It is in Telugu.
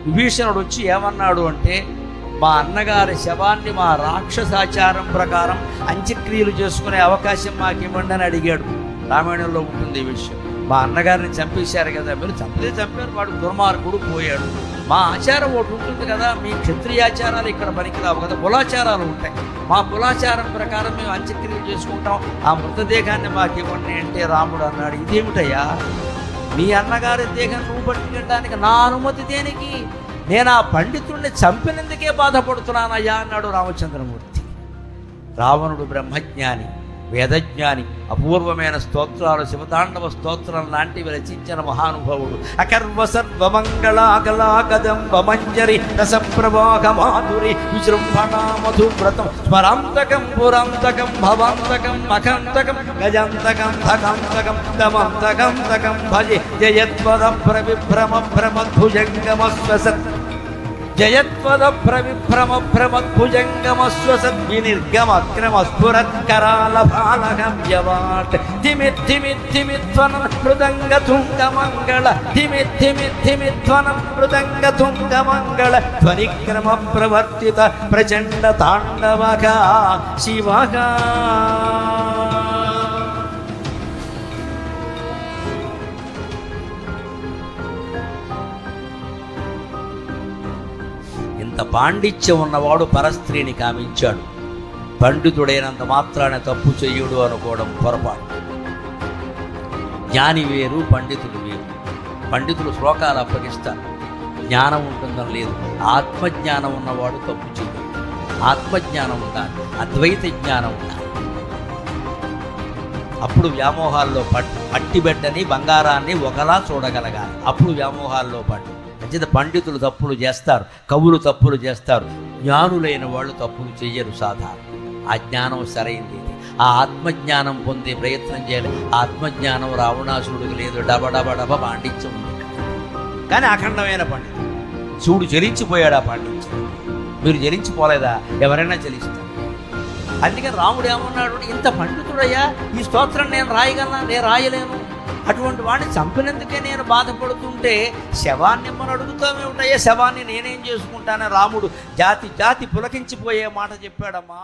విభీషణుడు వచ్చి ఏమన్నాడు అంటే, మా అన్నగారి శవాన్ని మా రాక్షసాచారం ప్రకారం అంత్యక్రియలు చేసుకునే అవకాశం మాకు ఇవ్వండి అని అడిగాడు. రామాయణంలో ఉంటుంది ఈ విషయం. మా అన్నగారిని చంపేశారు కదా, మీరు చంపారు, వాడు దుర్మార్గుడు పోయాడు. మా ఆచారం ఒకటి ఉంటుంది కదా, మీ క్షత్రియాచారాలు ఇక్కడ పనికిరావు కదా, కులాచారాలు ఉంటాయి. మా కులాచారం ప్రకారం మేము అంత్యక్రియలు చేసుకుంటాం, ఆ మృతదేహాన్ని మాకు ఇవ్వండి అంటే రాముడు అన్నాడు, ఇదేమిటయ్యా, మీ అన్నగారి దేహం నువ్వు పట్టుకెళ్ళడానికి నా అనుమతి దేనికి? నేను ఆ పండితుడిని చంపినందుకే బాధపడుతున్నానయ్యా అన్నాడు రామచంద్రమూర్తి. రావణుడు బ్రహ్మజ్ఞాని, వేదజ్ఞాని, అపూర్వమైన స్తోత్రాలు, శివతాండవ స్తోత్రం లాంటివి రచించిన మహానుభావుడు. అకర్వ సర్వమంగళాకలాకదంబ మంజరి రసప్రవాహ మాధురి విజృంభణా మధువ్రతం స్మరాంతకం పురాంతకం భవాంతకం మఖంతకం గజంతకం ధకంతకం దమంతకంతకం భజే జయత్వద ప్రవిభ్రమ భ్రమద్భుజంగమస్వసత్ జయత్వద ప్రవిభ్రమ భ్రమద్భుజంగమస్వసద్వినిర్గమక్రమస్ఫురత్కరాలభాలహవ్యవాట్ ధిమిద్ధిమిద్ధిమిధ్వనం మృదంగతుంగమంగళ ధిమిద్ధిమిద్ధిమిధ్వనం మృదంగతుంగమంగళ ధ్వనిక్రమ ప్రవర్తిత ప్రచండ తాండవగా శివగా. ఇంత పాండిత్యం ఉన్నవాడు పరస్త్రీని కామించాడు. పండితుడైనంత మాత్రాన తప్పు చెయ్యుడు అనుకోవడం పొరపాటు. జ్ఞాని వేరు, పండితుడు వేరు. పండితులు శ్లోకాలు అప్పగిస్తారు, జ్ఞానం ఉంటుందని లేదు. ఆత్మజ్ఞానం ఉన్నవాడు తప్పు చెయ్యడు. ఆత్మజ్ఞానం ఉండాలి, అద్వైత జ్ఞానం ఉండాలి. అప్పుడు వ్యామోహాల్లో పట్టిబెట్టని బంగారాన్ని ఒకలా చూడగలగాలి. అప్పుడు వ్యామోహాల్లో పట్టు. అంచేత పండితులు తప్పులు చేస్తారు, కవులు తప్పులు చేస్తారు, జ్ఞానులైన వాళ్ళు తప్పులు చెయ్యరు సాధారణ. ఆ జ్ఞానం సరైంది. ఆ ఆత్మజ్ఞానం పొందే ప్రయత్నం చేయాలి. ఆత్మజ్ఞానం రావణాసురుడికి లేదు, డబడబడబ పాండిత్యం ఉంది. కానీ అఖండమైన పండితుడు శివుడు చెలించిపోయాడు. ఆ పాండిత్యం మీరు చెలించిపోలేదా? ఎవరైనా చెలిస్తారు. అందుకని రాముడు ఏమన్నాడు, ఇంత పండితుడయ్యా, ఈ స్తోత్రం నేను రాయగలనా? నేను రాయలేను. అటువంటి వాడిని చంపినందుకే నేను బాధపడుతుంటే శవాన్ని మనం అడుగుతామేమిటయ్యా, శవాన్ని నేనేం చేసుకుంటానని రాముడు జాతి పులకించిపోయే మాట చెప్పాడమ్మా.